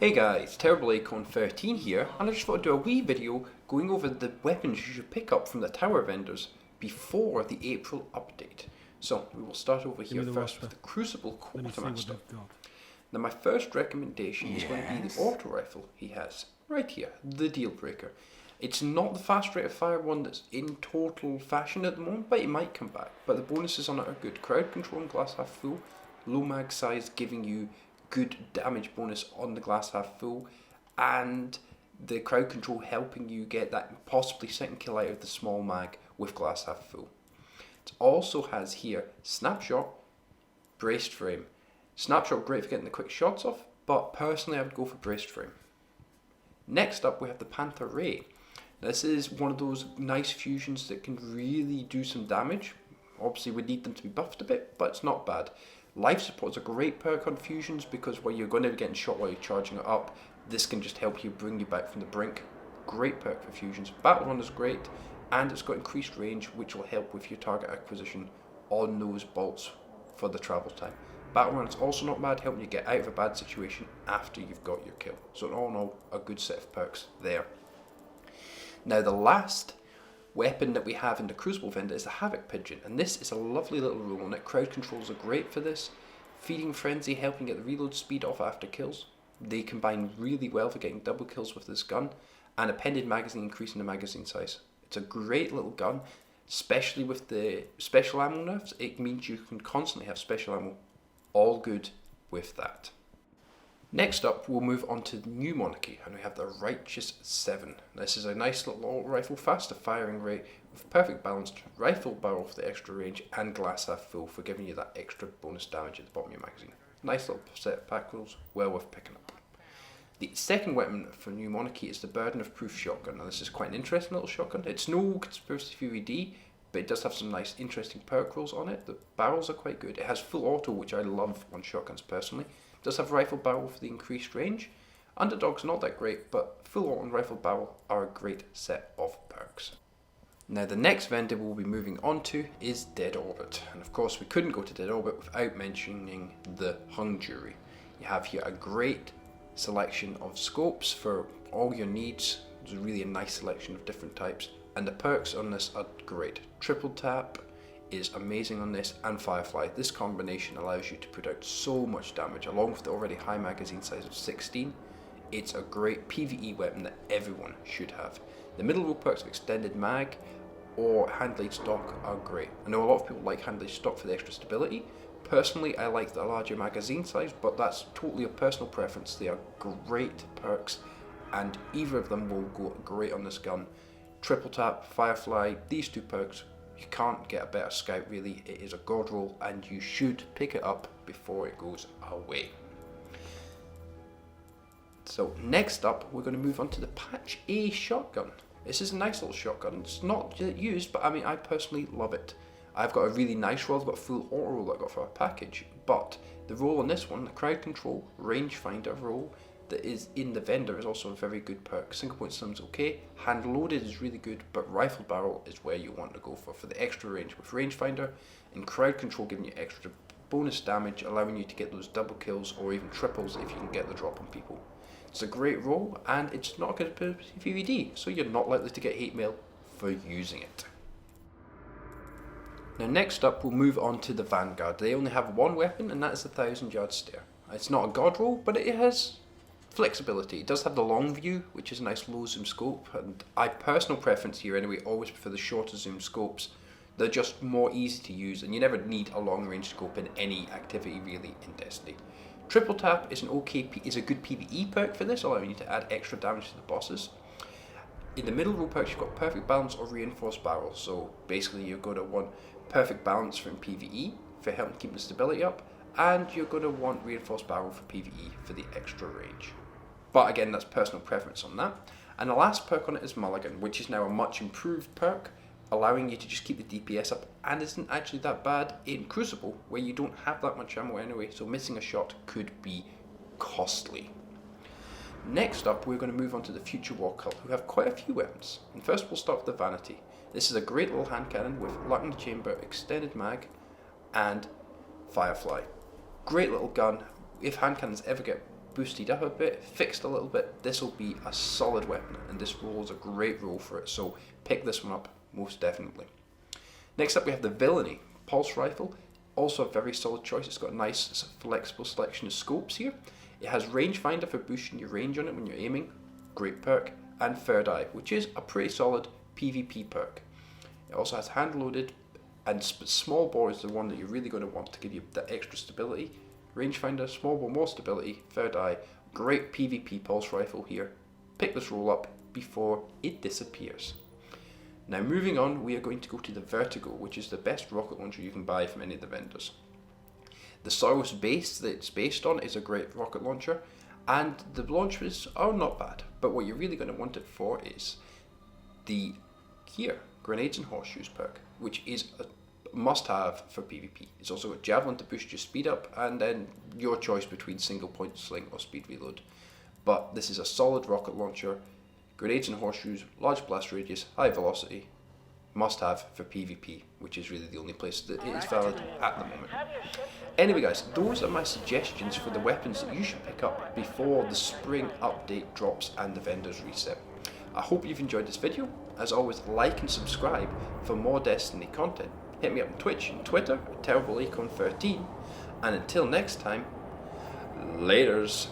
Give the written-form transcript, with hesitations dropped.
Hey guys, Terrible Acorn 13 here, and I just thought I'd do a wee video going over the weapons you should pick up from the tower vendors before the April update. So, we will start over Give here me the first with roster. the Crucible Let me see what Quartermaster. they've got. Now my first recommendation is going to be the auto rifle he has, right here, the deal breaker. It's not the fast rate of fire one that's in total fashion at the moment, but it might come back. But the bonuses on it are good. Crowd control and glass half full, low mag size giving you good damage bonus on the glass half full, and the crowd control helping you get that possibly second kill out of the small mag with glass half full. It also has here snapshot, braced frame. Snapshot great for getting the quick shots off, but personally I would go for braced frame. Next up we have the Panther Ray. This is one of those nice fusions that can really do some damage. Obviously we need them to be buffed a bit, but it's not bad. Life support is a great perk on fusions because while you're going to be getting shot while you're charging it up, this can just help you bring you back from the brink. Great perk for fusions. Battle Run is great, and it's got increased range which will help with your target acquisition on those bolts for the travel time. Battle Run is also not bad, helping you get out of a bad situation after you've got your kill. So all in all, a good set of perks there. Now the last weapon that we have in the Crucible vendor is the Havoc Pigeon, and this is a lovely little rule on it. Crowd controls are great for this. Feeding Frenzy helping get the reload speed off after kills. They combine really well for getting double kills with this gun, and appended magazine increasing the magazine size. It's a great little gun, especially with the special ammo nerfs. It means you can constantly have special ammo. All good with that. Next up, we'll move on to the new monarchy, and we have the Righteous 7. This is a nice little auto rifle, faster firing rate, with perfect balanced rifle barrel for the extra range, and glass half full for giving you that extra bonus damage at the bottom of your magazine. Nice little set of pack rules, well worth picking up. The second weapon for New Monarchy is the Burden of Proof shotgun. Now this is quite an interesting little shotgun. It's no Conspiracy VVD, but it does have some nice interesting perk rolls on it. The barrels are quite good. It has full auto, which I love on shotguns personally. It does have rifle barrel for the increased range. Underdog's not that great, but full auto and rifle barrel are a great set of perks. Now the next vendor we'll be moving on to is Dead Orbit. And of course we couldn't go to Dead Orbit without mentioning the Hung Jury. You have here a great selection of scopes for all your needs. There's really a nice selection of different types, and the perks on this are great. Triple tap is amazing on this, and Firefly. This combination allows you to put out so much damage along with the already high magazine size of 16. It's a great PvE weapon that everyone should have. The middle row perks of extended mag or hand blade stock are great. I know a lot of people like hand blade stock for the extra stability. Personally, I like the larger magazine size, but that's totally a personal preference. They are great perks, and either of them will go great on this gun. Triple tap, Firefly, these two perks, you can't get a better scout really. It is a god roll, and you should pick it up before it goes away. So next up, we're going to move on to the Patch A shotgun. This is a nice little shotgun. It's not used, but I mean, I personally love it. I've got a really nice roll. I've got a full auto roll that I got for a package, but the roll on this one, the crowd control rangefinder roll that is in the vendor, is also a very good perk. Single point slim's okay, hand loaded is really good, but rifle barrel is where you want to go for the extra range with rangefinder, and crowd control giving you extra bonus damage, allowing you to get those double kills or even triples if you can get the drop on people. It's a great roll, and it's not a good VVD, so you're not likely to get hate mail for using it. Now next up, we'll move on to the Vanguard. They only have one weapon, and that is the 1000-yard stare. It's not a god roll, but it has flexibility. It does have the long view, which is a nice low zoom scope, and I personal preference here anyway, always prefer the shorter zoom scopes. They're just more easy to use, and you never need a long range scope in any activity really in Destiny. Triple tap is is a good PvE perk for this, allowing you to add extra damage to the bosses. In the middle row perks, you've got perfect balance or reinforced barrel. So basically, you're going to want perfect balance from PvE for helping keep the stability up, and you're going to want reinforced barrel for PvE for the extra range. But again, that's personal preference on that. And the last perk on it is Mulligan, which is now a much improved perk, allowing you to just keep the DPS up, and isn't actually that bad in Crucible, where you don't have that much ammo anyway, so missing a shot could be costly. Next up, we're going to move on to the Future War Cult, who have quite a few weapons. And first we'll start with the Vanity. This is a great little hand cannon with luck in the chamber, extended mag, and Firefly. Great little gun. If hand cannons ever get boosted up a bit, fixed a little bit, this will be a solid weapon, and this roll is a great roll for it, so pick this one up most definitely. Next up we have the Villainy Pulse Rifle, also a very solid choice. It's got a nice flexible selection of scopes here. It has Rangefinder for boosting your range on it when you're aiming, great perk, and Third Eye, which is a pretty solid PvP perk. It also has hand loaded, and small bore is the one that you're really going to want to give you that extra stability. Rangefinder, small bore, more stability, Third Eye, great PvP pulse rifle here. Pick this roll up before it disappears. Now moving on, we are going to go to the Vertigo, which is the best rocket launcher you can buy from any of the vendors. The Soros base that it's based on is a great rocket launcher, and the launchers are not bad, but what you're really going to want it for is the here, Grenades and Horseshoes perk, which is a must-have for PvP. It's also got Javelin to boost your speed up, and then your choice between single point sling or speed reload. But this is a solid rocket launcher, Grenades and Horseshoes, large blast radius, high velocity, must-have for PvP, which is really the only place that it is valid at the moment. Anyway guys, those are my suggestions for the weapons that you should pick up before the spring update drops and the vendors reset. I hope you've enjoyed this video. As always, like and subscribe for more Destiny content. Hit me up on Twitch and Twitter, TerribleAcorn13, and until next time, laters.